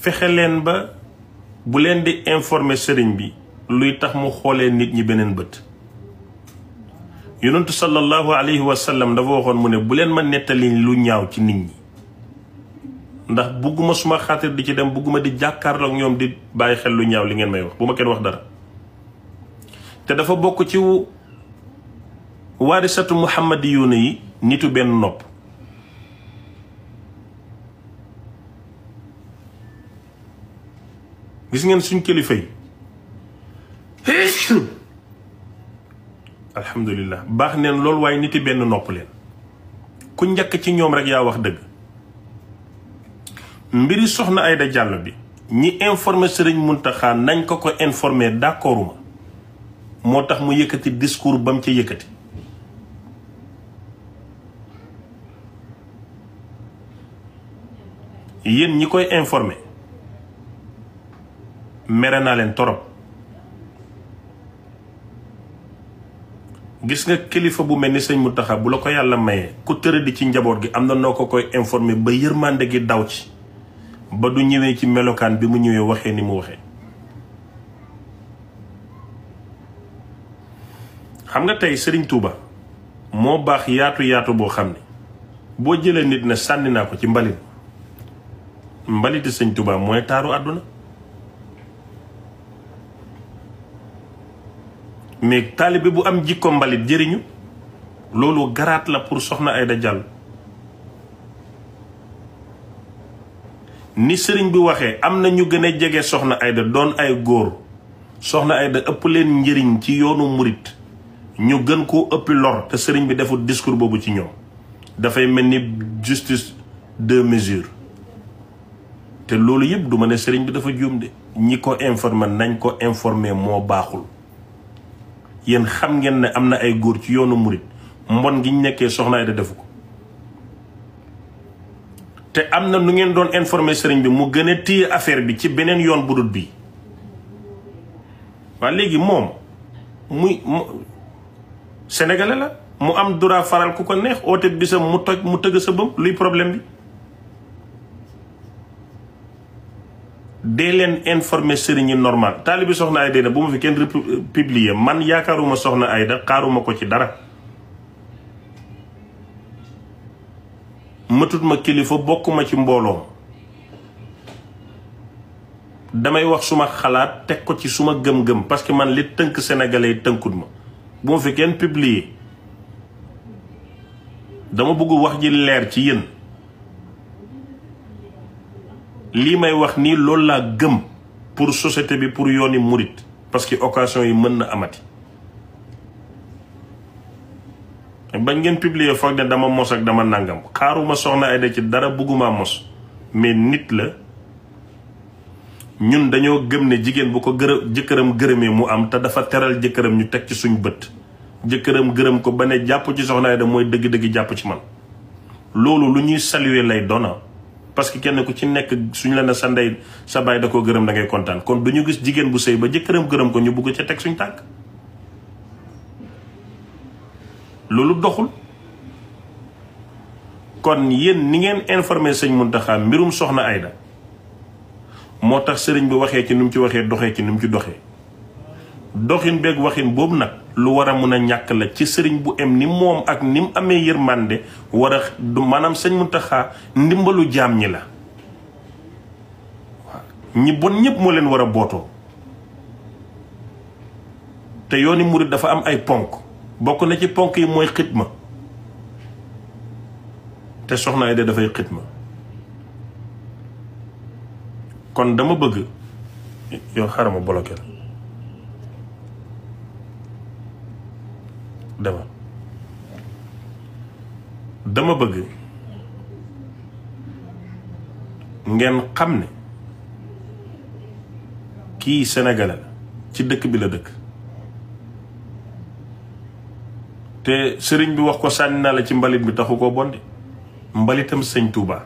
fexe leen ba bu leen di informer sëriñ bi luy tax mu xoolee nit ñi beneen bët. yonentu sallallahu alayhi wa sallam dafa waxoon mu ne bu leen ma nettali lu ñaaw ci nit ñi ndax bugguma suma xaatir di ci dem bugguma di jàkkaarloog ñoom di bàyyi xel lu ñaaw li ngeen may wax bu ma kenn wax dara. te dafa bokk ci waarisatu muhammadiyuuna yi nitu benn nopp. gis ngeen suñ kilifa yi alhamdulilah baax neen loolu waaye niti benn nopp leen ku njëkk ci ñoom rek yaa wax dëgg. mbiri soxna Aïda Diallo bi ñi informé Sëriñ Muntaxa nañ ko informé d'accorduma moo tax mu yëkkati discours ba mu ci yëkkati. yéen ñi koy informé mere naa leen torop. gis nga kilifa bu mel ni sëñ Muntaxa bu la ko yàlla mayee ku tëradi ci njaboot gi am na noo ko koy informé ba yërmande gi daw ci ba du ñëwee ci melokaan bi mu ñëwee waxee ni mu waxee. xam nga tey Serigne Touba moo baax yaatu yaatu boo xam ne boo jëlee nit na sànni naa ko ci mbaliti sëñ Touba mooy taaru àdduna. mais taalibe bu am jikko mbalit jëriñu loolu garaat la pour soxna Aïda Diallo. ni sëriñ bi waxee am na ñu gën a jege soxna Aïda doon ay góor soxna Aïda ëpp leen njëriñ ci yoonu murit ñu gën koo ëppi lor te sëriñ bi deful discours boobu ci ñoom dafay mel ni justice deux mesures. te loolu yëpp du ma ne sëriñ bi dafa juum de ñi ko informer nañ ko informer moo baaxul. yéen xam ngeen ne am na ay góor ci yoonu murit mbon gi ñu nekkee soxna Aïda defu ko te am na nu ngeen doon informer sëriñ bi mu gën a téye affaire bi ci beneen yoon bu dul bii. waa léegi moom sénégalais la mu am droit faral ku ko neex oote bisam mu toj mu tëgg sa bëb luy problème bi. dee leen informer sëriñ yi normal taalibi soxna Aïda bu ma fi kenn publier man yaakaaruma soxna Aïda xaaruma ko ci dara. matut ma kilifa bokkuma ci mbooloo damay wax suma xalaat teg ko ci suma gëm-gëm parce que man li tënk sénégalais yi tënkut ma bu ma fi kenn publier dama bëgg wax ji leer ci yéen. lii may wax nii loolu laa gëm pour société bi pour yooni murit parce que occasion yi mën na amati. bañ ngeen publier foog ne dama mos ak dama nangam xaaruma soxna Aïda ci dara bëgguma mos mais nit la ñun dañoo gëm ne jigéen bu ko jëkkëram gërëmee mu am te dafa teral jëkkëram ñu teg ci suñ bët jëkkëram gërëm ko ba ne jàpp ci soxna Aïda mooy dëgg-dëgg jàpp ci man loolu lu ñuy saluer lay doona parce que kenn ku ci nekk suñ la ne sa ndey sa baay da koo gërëm da ngay kontaan kon du ñu gis jigéen bu sëy ba jëkkëram gërëm ko ñu bugg ca teg suñ tànk loolu doxul. kon yéen ni ngeen informé sëñ Muntaxa mbirum soxna Aïda moo tax sëriñ bi waxee ci ni mu ci waxee doxee ci ni mu ci doxee doxin beeg waxin boobu nag lu war a mun a ñàkk la ci sëriñ bu em ni moom ak ni mu amee yërmande war a maanaam sëñ Muntaxa ndimbalu jaam ñi la waaw ñi bon ñëpp moo leen war a bootoo te yooni murit dafa am ay ponk bokk na ci ponk yi mooy xitma te soxna Aïda dafay xitma kon dama bëgg yow xarama bloqué la dama bëgg ngeen xam ne kii sénégalais la ci dëkk bi la dëkk te sëriñ bi wax ko sànni naa la ci mbalit bi taxu koo bonde mbalitam sëñ Touba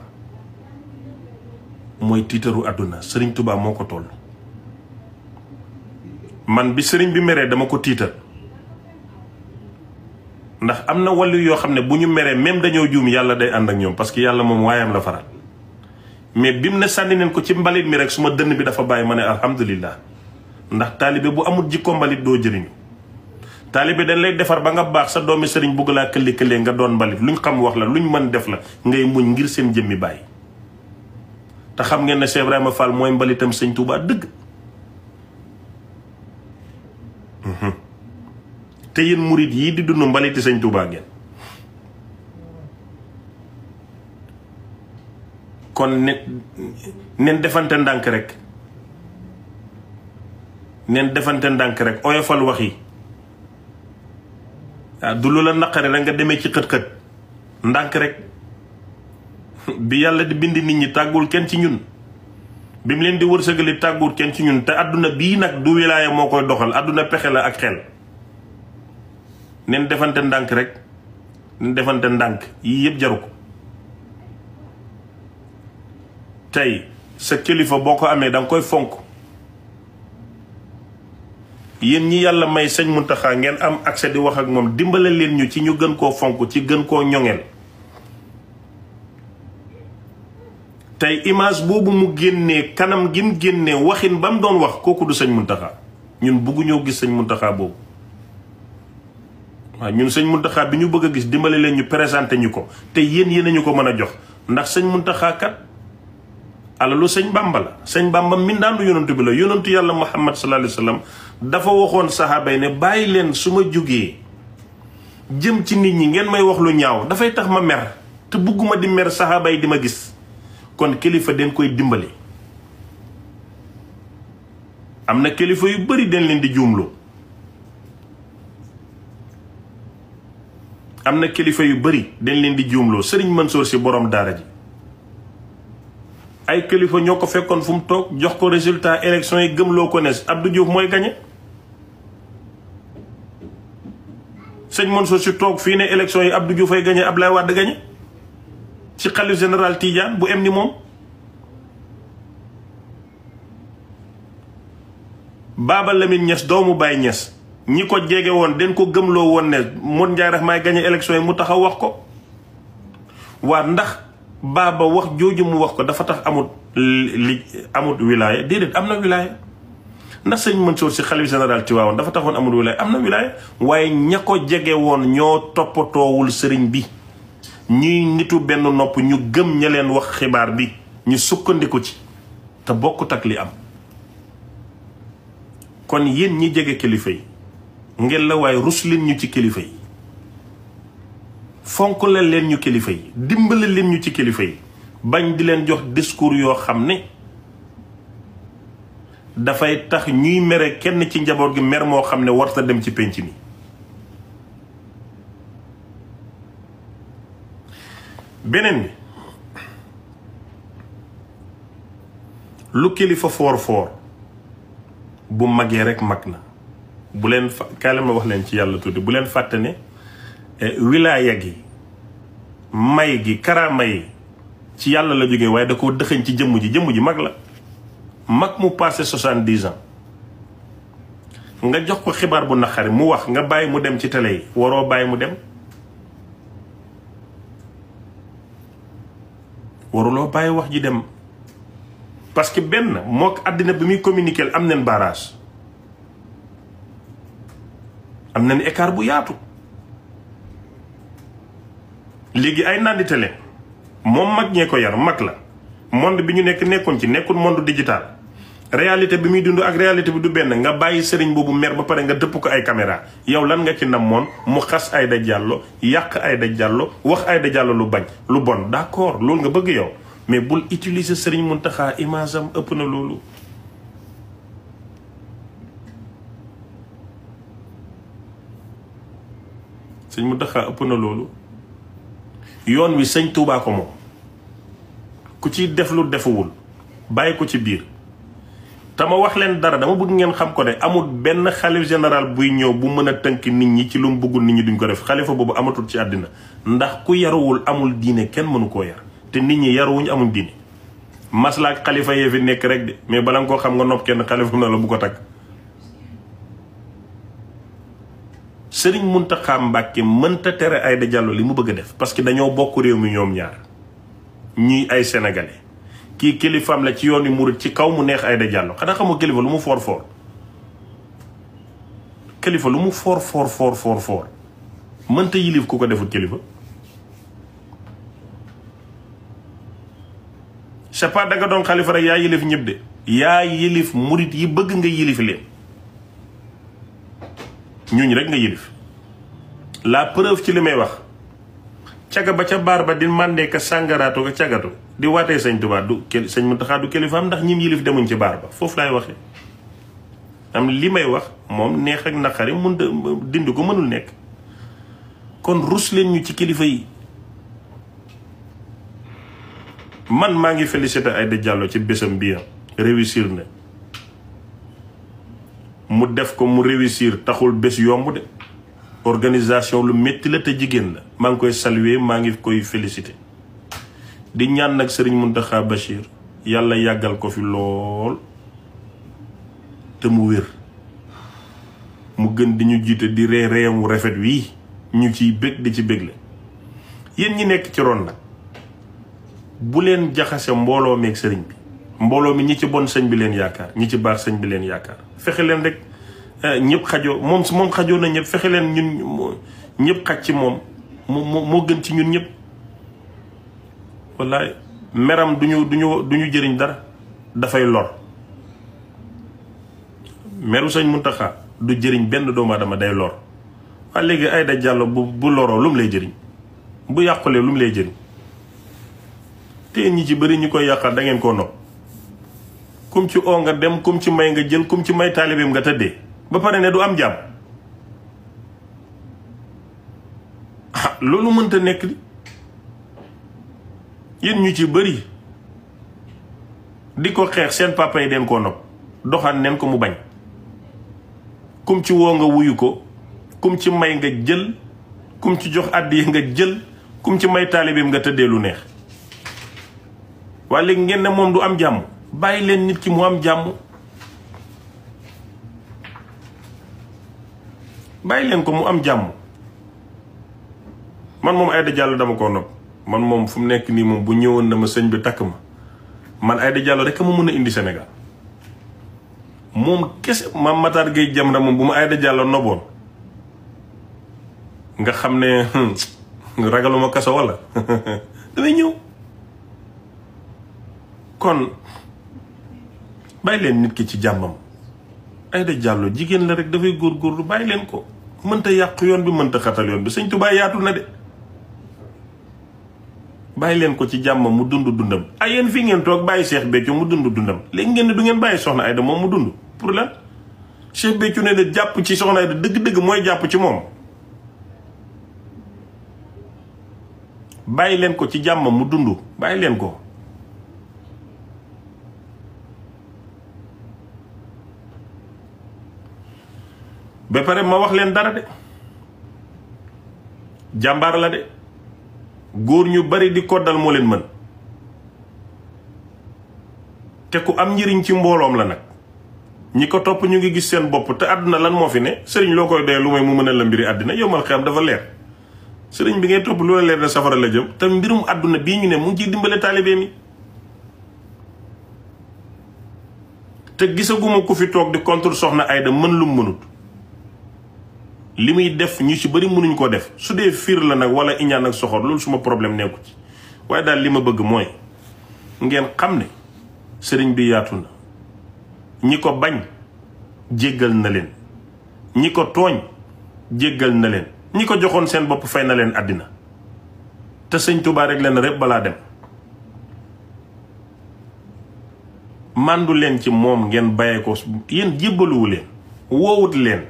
mooy tiitaru àdduna sëriñ Touba moo ko toll man bi sëriñ bi meree dama ko tiital ndax am na wàllu yoo xam ne bu ñu meree même dañoo juum yàlla day ànd ak ñoom parce que yàlla moom waayam la faral mais bi mu ne sànni neen ko ci mbalit mi rek su ma dënn bi dafa bàyyi ma ne alhamdulillah. ndax taalibe bu amul jikko mbalit doo jëriñu. taalibe dañ lay defar ba nga baax sa doomi sëriñ bugg laa këlli-këllee nga doon mbalit luñ xam wax la luñ mën def la ngay muñ ngir seen jëmmi bàyyi. te xam ngeen ne Cheikh Ibrahima Fall mooy mbalitam sëñ Touba dëgg. te yéen murit yii di dund mbaliti sëñ Touba ngeen. kon neen defante ndànk rek. neen defante ndànk rek oyofal wax yi. waaw du lu la naqare rek nga demee ci xët-xët ndànk rek. bi yàlla di bind nit ñi tàggul kenn ci ñun. bi mu leen di wërsëgali tàggul kenn ci ñun te àdduna bii nag du wilaaya moo koy doxal àdduna pexe la ak xel. neen defante ndànk rek. neen defante ndànk yii yëpp jaru ko. tey sa kilifa boo ko amee danga koy fonk. yéen ñi yàlla may sëñ Muntaxa ngeen am accès di wax ak moom dimbale leen ñu ci ñu gën koo fonk ci gën koo ñoŋeel. tey image boobu mu génnee kanam gi mu génnee waxin ba mu doon wax kooku du sëñ Muntaxa ñun bëgguñoo gis sëñ Muntaxa boobu. waaw ñun sëñ Muntaxa bi ñu bëgg a gis dimbale leen ñu présenté ñu ko te yéen ñu ko mën a jox ndax sëñ Muntaxa kat alalu sëñ Bàmba la. sëñ Bàmba mindaandu yonantu bi la yonantu yàlla Muhammad sallallahu alayhi wa sallam dafa waxoon saxaaba yi ne bàyyi leen su ma jógee jëm ci nit ñi ngeen may wax lu ñaaw dafay tax ma mer te bugguma di mer saxaaba yi di ma gis. kon kilifa den koy dimbali. am na kilifa yu bari den leen di juumloo. am na kilifa yu bari den leen di juumloo Sëriñ Mansour si borom daara ji. ay kilifa ñoo ko fekkoon fu mu toog jox ko résultat élection yi gëmloo ko ne Abdou Diouf mooy gañe. sëñ Mansour si toog fii ne élection yi Abdou Diouf ay gañe Ablaye Wade gañe ci xalif général Tidiane bu em ni moom. Baaba Lamine Niass doomu Baye Niass ñi ko jege woon den ko gëmloo woon ne Modou Ndiaye rax maay gañe élection yi mu taxaw wax ko. waa ndax baaba wax jooju mu wax ko dafa tax amut wilaaya déedéet am na wilaaya. ndax sëñ Mansour si xalif général Tiwaawan dafa taxoon amul wilaaya am na wilaaya waaye ña ko jege woon ñoo toppatoowul sëriñ bi. ñuy nitu benn nopp ñu gëm ña leen wax xibaar bi ñu sukkandiku ci te bokkut ak li am. kon yéen ñi jege kilifa yi ngeen la waaye rus leen ñu ci kilifa yi. fonk la leen ñu kilifa yi dimbale leen ñu ci kilifa yi bañ di leen jox discours yoo xam ne dafay tax ñuy mere kenn ci njaboot gi mer moo xam ne warta dem ci penc mi. beneen bi lu kilifa foor bu magee rek mag na bu leen kaay la ma wax leen ci yàlla tuuti bu leen fàtte ne wilaaya gi may gi karaama yi ci yàlla la jógee waaye da koo dëxëñ ci jëmm ji mag la mag mu passé 70 ans nga jox ko xibaar bu naqari mu wax nga bàyyi mu dem ci télé yi waroo bàyyi mu dem. waruloo bàyyi wax ji dem parce que benn mook àddina bi muy communiquer am nañ barrage am nañ écart bu yaatu. léegi ay nandite leen moom mag ñee ko yar mag la monde bi ñu nekkoon ci nekkul monde digital réalité bi muy dund ak réalité bi du benn nga bàyyi sëriñ boobu mer ba pare nga dëpp ko ay caméra yow lan nga ci namoon mu xas Aïda Diallo yàq Aïda Diallo wax Aïda Diallo lu bañ lu bon d'accord loolu nga bëgg yow mais bul utiliser sëriñ Muntaxa image am ëpp na loolu. sëriñ Muntaxa ëpp na loolu. yoon wi sëñ Tuubaa ko moom ku ci def lu defuwul bàyyi ko ci biir te ma wax leen dara dama bëgg ngeen xam ko de amul benn xalif général buy ñëw bu mën a tënk nit ñi ci lu mu bëggul nit ñi duñ ko def xalifa boobu amatul ci àddina ndax ku yaruwul amul diine kenn mënu koo yar te nit ñi yaruwuñ amul diine maslaak xalifa yee fi nekk rek de mais bala nga koo xam nga nopp kenn xalifa na la bu ko takk. Sëriñ Muntaxa Mbàkke mënta tere Aïda Diallo li mu bëgg a def parce que dañoo bokk réew mi ñoom ñaar ñuy ay sénégalais kii kilifaam la ci yooni murit ci kaw mu neex Aïda Diallo xanaa xamoo kilifa lu mu foor foor kilifa lu mu foor foor mënta yilif ku ko defut kilifa. c'est pas da nga doon xalifa rek yaa yilif ñëpp de yaa yilif murit yi bëgg nga yilif leen ñuñ rek nga yilif. la preuve ci li may wax caga ba ca baar ba di màndee ka sàngaraatu ka cagatu di waatee sëñ Tuubaa du sëñ Muntaxaa du kilifaam ndax ñim yilif demuñ ci baar ba foofu laay waxee. am li may wax moom neex ak naqari mun dindi ko mënul nekk kon rus leen ñu ci kilifa yi. man maa ngi félicité Aïda Diallo ci bésam bi réussir na mu def ko mu réussir taxul bés yomb de organisation lu métti la te jigéen la maa ngi koy saluer maa ngi koy félicité di ñaan nag Serigne Mountakha Bachir yàlla yàggal ko fi lool te mu wér mu gën di ñu jiite di ree reeyam wu rafet wii ñu ciy bég di ci bégle yéen ñi nekk ci ron nag bu leen jaxase mbooloo meeg sëriñ bi mbooloo mi ñi ci bon sëñ bi leen yaakaar ñi ci baax sëñ bi leen yaakaar fexe leen rek ñëpp xajoo moom xajoo na ñëpp fexe leen ñun ñëpp xaj ci moom moo gën ci ñun ñëpp. wallaay meram duñu jëriñ dara dafay lor meru sëñ Muntaxa du jëriñ benn doomu aadama day lor waaye léegi Aïda Diallo bu loroo lu mu lay jëriñ bu yàqulee lu mu lay jëriñ. te ñi ci bëri ñu koy yàqal da ngeen koo nopp kum ci oo nga dem kum ci may nga jël kum ci may taalibeem nga tëddee ba pare ne du am jàmm loolu mënta nekk di yéen ñu ci bëri di ko xeex seen papa yi den koo nopp doxaan neen ko mu bañ kum ci woo nga wuyu ko kum ci may nga jël kum ci jox àddiya nga jël kum ci may taalibeem nga tëddee lu neex. waaye léegi ngeen ne moom du am jàmm bàyyi leen nit ki mu am jàmm bàyyi leen ko mu am jàmm man moom Aïda Diallo dama koo nopp man moom fu mu nekk nii moom bu ñëwoon na ma sëñ bi takk ma man Aïda Diallo rek ma mën a indi Sénégal moom kese Mame Matar Gueye Jamra moom bu ma Aïda Diallo noboon nga xam ne ragaluma kaso wala damay ñëw. kon bàyyi leen nit ki ci jàmmam Aïda Diallo jigéen la rek dafay góorgóorlu bàyyi leen ko mënta yàq yoon bi mënta xatal yoon bi sëñ Tuubaa yaatu na de bàyyi leen ko ci jàmmam mu dund dundam ay yéen fii ngeen toog bàyyi Cheikh Béthio mu dund dundam léegi ngeen ne du ngeen bàyyi soxna Aïda moom mu dund pour lan Cheikh Béthio ne de jàpp ci soxna Aïda dëgg-dëgg mooy jàpp ci moom bàyyi leen ko ci jàmmam mu dund bàyyi leen ko. ba pare ma wax leen dara de jàmbaar la de góor ñu bari di koddal moo leen mën te ku am njëriñ ci mbooloom la nag ñi ko topp ñu ngi gis seen bopp te àdduna lan moo fi ne sëriñ loo koy doyee lu may mu mën a la mbiri àddina yomal xam dafa leer sëriñ bi ngay topp lu la leer ne safara la jëm te mbirum àdduna bii ñu ne mu ngi ciy dimbale taalibe mi te gisaguma ku fi toog di contre soxna Aïda mën lu mënut li muy def ñu ci bari mënuñ ko def su dee fiir la nag wala iñaan ak soxor loolu suma problème nekku ci waaye daal li ma bëgg mooy ngeen xam ne sëriñ bi yaatu na ñi ko bañ jéggal na leen ñi ko tooñ jéggal na leen ñi ko joxoon seen bopp fay na leen àddina te sëñ Tuubaa rek leen rek balaa dem màndu leen ci moom ngeen bàyyee ko yéen jébbaluwu leen woowut leen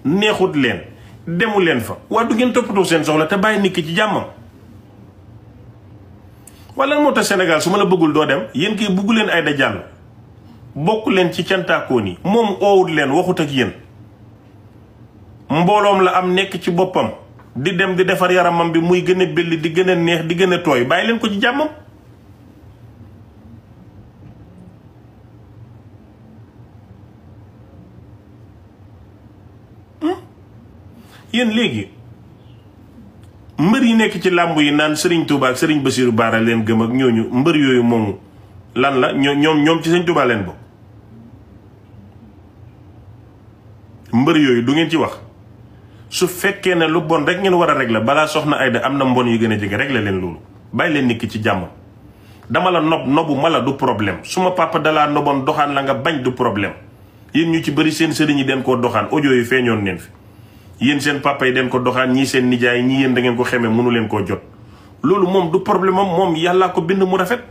neexut leen demu leen fa waa du ngeen toppatoo seen soxla te bàyyi nit ki ci jàmmam wala moo tax Sénégal su ma la bëggul doo dem yéen kay bugg leen Aïda Diallo bokk leen ci cantaakoon yi moom oowut leen waxut ak yéen mbooloom la am nekk ci boppam di dem di defar yaramam bi muy gën a belli di gën a neex di gën a tooy bàyyi leen ko ci jàmmam yéen léegi mbër yi nekk ci làmb yi naan Serigne Touba ak Serigne Bassirou Bara leen gëm ak ñooñu mbër yooyu moomu lan la ñoom ci sëñ Tuubaa leen bokk. mbër yooyu du ngeen ci wax su fekkee ne lu bon rek ngeen war a régler balaa soxna Aida am na mbon yu gën a jege régler leen loolu bàyyi leen nit ki ci jàmm. dama la nobu ma la du problème suma papa dalaa noboon doxaan la nga bañ du problème yéen ñu ci bëri seen sëriñ yi den koo doxaan audio yi feeñoon neen fi yéen seen papa yi den ko doxaan ñii seen nijaay ñii yéen da ngeen ko xamee mënu leen koo jot loolu moom du problème am moom yàllaa ko bind mu rafet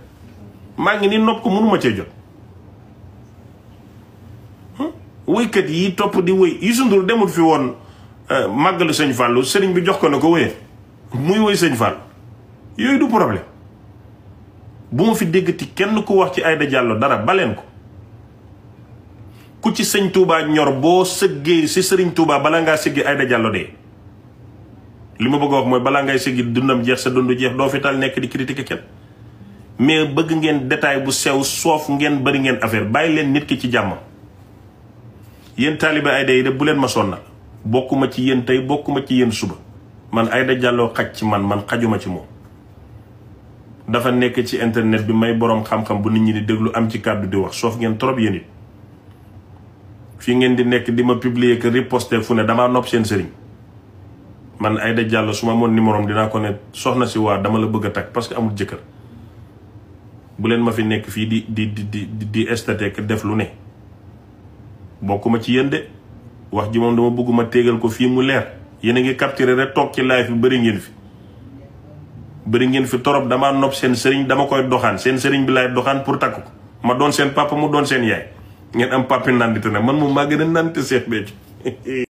maa ngi ni nopp ko mënuma cee jot. wëykat yi topp di wëy Youssou Ndour demul fi woon màggalu sëñ Fallou sëriñ bi jox ko ne ko wëyee muy wëy sëñ Fallou yooyu du problème bu ma fi déggati kenn ku wax ci Aida Diallo dara baleen ko ku ci sëñ Touba ñor boo sëggee si sëriñ Touba bala ngaa sëggi Aida Diallo dee li ma bëgg a wax mooy balaa ngay sëggi dundam jeex sa dund jeex doo fi tal nekk di critiquer kenn mais bëgg ngeen détail bu sew soof ngeen bari ngeen affaire bàyyi leen nit ki ci jàmm. yéen taalibe Aida yi de bu leen ma sonnal bokkuma ci yéen tey bokkuma ci yéen suba man Aida Diallo xaj ci man xajuma ci moom dafa nekk ci internet bi may boroom xam-xam bu nit ñi di déglu am ci kàddu di wax soof ngeen trop yéen it fii ngeen di nekk di ma publier que riposter fu ne damaa nopp seen sëriñ man Aida Diallo su ma amoon numéro dinaa ko ne soxna si waa dama la bëgg a takk parce que amul jëkkër bu leen ma fi nekk fii di estatek def lu ne bokkuma ci yéen de wax ji moom dama bëgguma téegal ko fii mu leer yéen a ngi capturé rek toog ci live bi bëri ngeen fi torop damaa nopp seen sëriñ dama koy doxaan seen sëriñ bi laay doxaan pour takk ko ma doon seen papa mu doon seen yaay ngeen am papi nandite ne man moom maa gën a nandite Seex Béthio